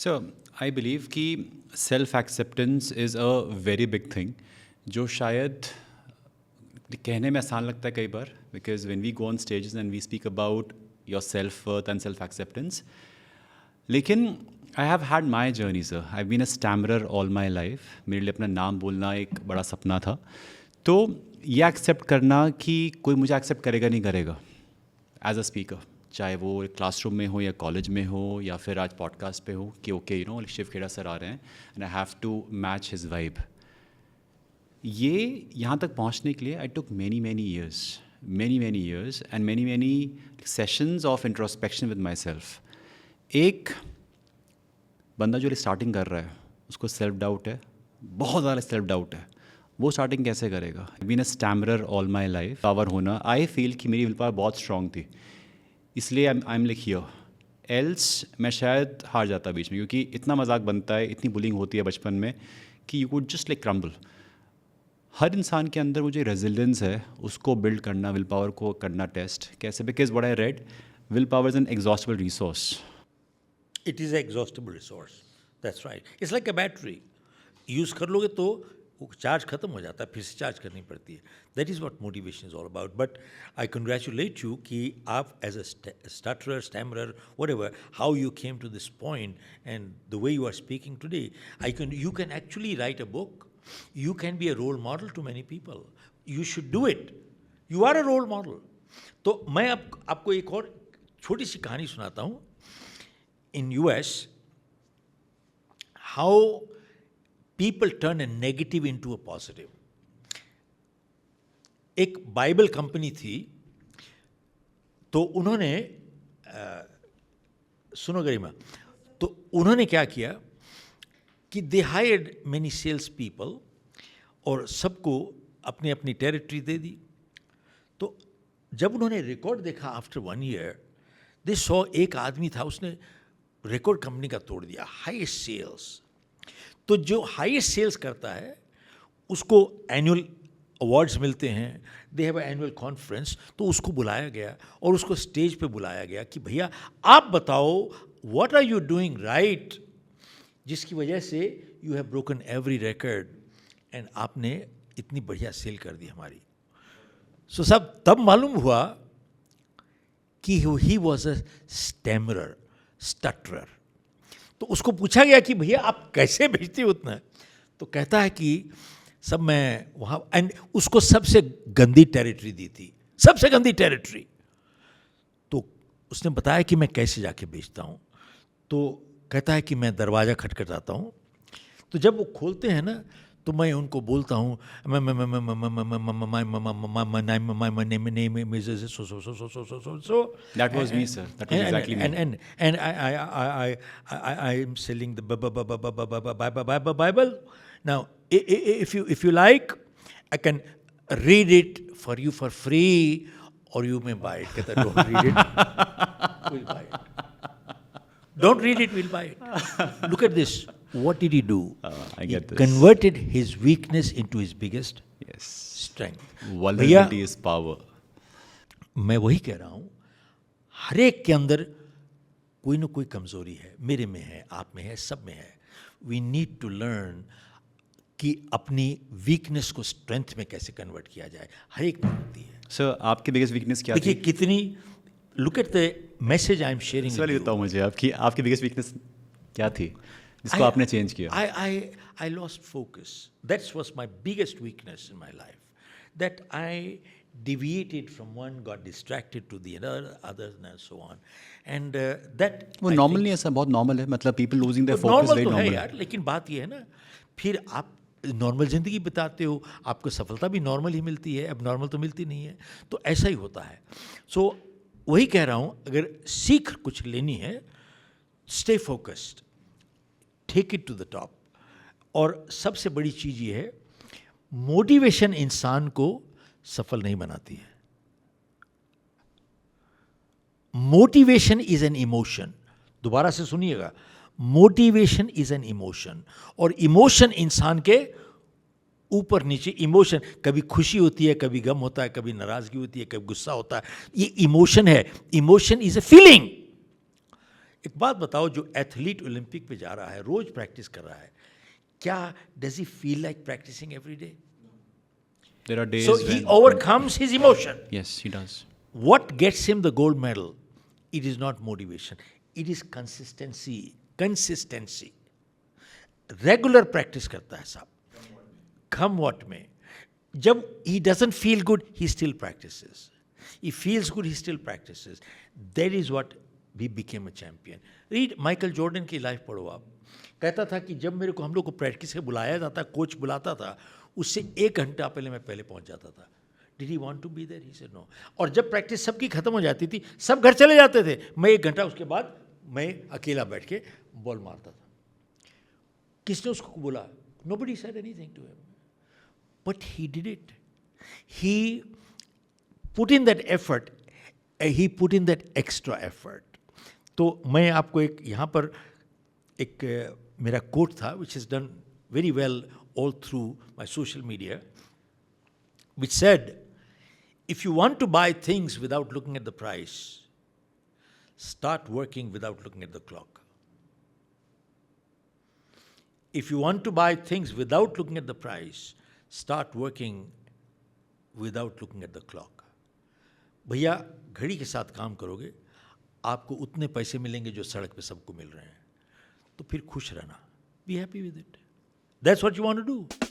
So I believe कि self acceptance is a very big thing, जो शायद कहने में आसान लगता है कई बार, because when we go on stages and we speak about your self worth and self acceptance, लेकिन I have had my journey sir. I been a stammerer all my life. मेरे लिए अपना नाम बोलना एक बड़ा सपना था। तो ये एक्सेप्ट करना कि कोई मुझे एक्सेप्ट करेगा नहीं करेगा एज अ स्पीकर, चाहे वो क्लासरूम में हो या कॉलेज में हो या फिर आज पॉडकास्ट पे हो, कि okay you know Shiv Khera sir आ रहे हैं and I have to match his vibe. ये यहाँ तक पहुँचने के लिए I took many years and many sessions of introspection with myself. एक बंदा जो स्टार्टिंग कर रहा है उसको सेल्फ डाउट है, बहुत ज़्यादा सेल्फ डाउट है, वो स्टार्टिंग कैसे करेगा? Been a stammerer all my life. Power होना, आई फील कि मेरी विल पावर बहुत स्ट्रॉन्ग थी, इसलिए I am like here. Else मैं शायद हार जाता बीच में, क्योंकि इतना मजाक बनता है, इतनी बुलिंग होती है बचपन में कि you could just like crumble. हर इंसान के अंदर वो जो रेजिलियंस है उसको बिल्ड करना, विल पावर को करना टेस्ट कैसे, because what I read, will power is an exhaustible resource. It is exhaustible resource, that's right. It's like a battery, use कर लोगे तो वो चार्ज खत्म हो जाता है, फिर से चार्ज करनी पड़ती है। That is what motivation is all about. But I congratulate you कि आप as a stutterer, stammerer, whatever, how you came to this point and the way you are speaking today, you can actually write a book, you can be a role model to many people. You should do it. You are a role model. तो मैं आपको एक और छोटी सी कहानी सुनाता हूँ। In US, how people turn a negative into a positive. एक बाइबल कंपनी थी, तो उन्होंने सुनो गरिमा, तो उन्होंने क्या किया कि they hired many sales people और सबको अपनी अपनी टेरिटरी दे दी। तो जब उन्होंने रिकॉर्ड देखा आफ्टर 1 ईयर, दे सॉ एक आदमी था, उसने रिकॉर्ड कंपनी का तोड़ दिया, हाईएस्ट सेल्स। तो जो हाईएस्ट सेल्स करता है उसको एनुअल अवार्ड्स मिलते हैं, दे हैव एनुअल कॉन्फ्रेंस। तो उसको बुलाया गया और उसको स्टेज पे बुलाया गया कि भैया आप बताओ what are you doing right, जिसकी वजह से you have broken every record and आपने इतनी बढ़िया सेल कर दी हमारी। सो सब तब मालूम हुआ कि ही वॉज अ स्टैमरर, स्टटरर। तो उसको पूछा गया कि भैया आप कैसे भेजते हो उतना? तो कहता है कि सब मैं वहाँ, एंड उसको सबसे गंदी टेरिटरी दी थी, सबसे गंदी टेरिटरी। तो उसने बताया कि मैं कैसे जाके बेचता हूँ। तो कहता है कि मैं दरवाज़ा खटखटाता हूँ, तो जब वो खोलते हैं ना तो मैं उनको बोलता हूँ my name is so. That was me, sir. That was exactly me. And I am selling the Bible. Now, if you like, I can read it for you for free, or you may buy it. कहता don't read it, we'll buy it. Don't read it, we'll buy it. Look at this. What did he do? I get this. Converted his weakness into his biggest strength. Vulnerability is power. मैं वही कह रहा हूँ, हर एक के अंदर कोई ना कोई कमजोरी है, मेरे में है, आप में है, सब में है. We need to learn कि अपनी वीकनेस को स्ट्रेंथ में कैसे कन्वर्ट किया जाए. हर एक में होती है. सर आपकी बिगेस्ट वीकनेस क्या थी? देखिए कितनी, look at the message I am sharing. Sir बताओ मुझे आपकी बिगेस्ट वीकनेस क्या थी जिसको आपने चेंज किया? I lost focus. That was my biggest weakness in my life. That I deviated from one, got distracted to the other, and so on. And that वो normal नहीं है सर, बहुत normal है. मतलब people losing their focus very normal normal है यार. लेकिन बात ये है ना, फिर आप नॉर्मल ज़िंदगी बिताते हो, आपको सफलता भी नॉर्मल ही मिलती है, अब नॉर्मल तो मिलती नहीं है. तो ऐसा ही होता है. सो वही कह रहा हूँ, अगर सीख कुछ लेनी है, stay focused, take it to the top. और सबसे बड़ी चीज़ ये है, मोटिवेशन इंसान को सफल नहीं बनाती है. Motivation is an emotion. दोबारा से सुनिएगा, मोटिवेशन इज एन इमोशन. और इमोशन इंसान के ऊपर नीचे, इमोशन कभी खुशी होती है, कभी गम होता है, कभी नाराजगी होती है, कभी गुस्सा होता है. ये इमोशन है. Emotion is a feeling. एक बात बताओ, जो एथलीट ओलंपिक पे जा रहा है, रोज प्रैक्टिस कर रहा है, क्या does he feel like practicing every day? There are days So he overcomes his emotion. Yes, he does. What gets him the gold medal? It is not motivation. It is consistency. Consistency. Regular practice करता है साहब. Come what may. जब he doesn't feel good, he still practices. He feels good, he still practices. That is what we became a champion. Read Michael Jordan की life पढ़ो आप. कहता था कि जब मेरे को हम लोग को प्रैक्टिस से बुलाया जाता, कोच बुलाता था, उससे 1 घंटा पहले मैं पहले पहुंच जाता था. Did he want to be there? He said no. और जब प्रैक्टिस सबकी खत्म हो जाती थी, सब घर चले जाते थे, मैं 1 घंटा उसके बाद मैं अकेला बैठ के बॉल मारता था. किसने उसको बोला? Nobody said anything to him. But he did it. He put in that effort. He put in that extra effort. तो मैं आपको एक यहाँ पर एक मेरा कोट था, which is done very well all through my social media, which said, if you want to buy things without looking at the price, start working without looking at the clock. If you want to buy things without looking at the price, start working without looking at the clock. भैया घड़ी के साथ काम करोगे, आपको उतने पैसे मिलेंगे जो सड़क पे सबको मिल रहे हैं. तो फिर खुश रहना. Be happy with it. That's what you want to do.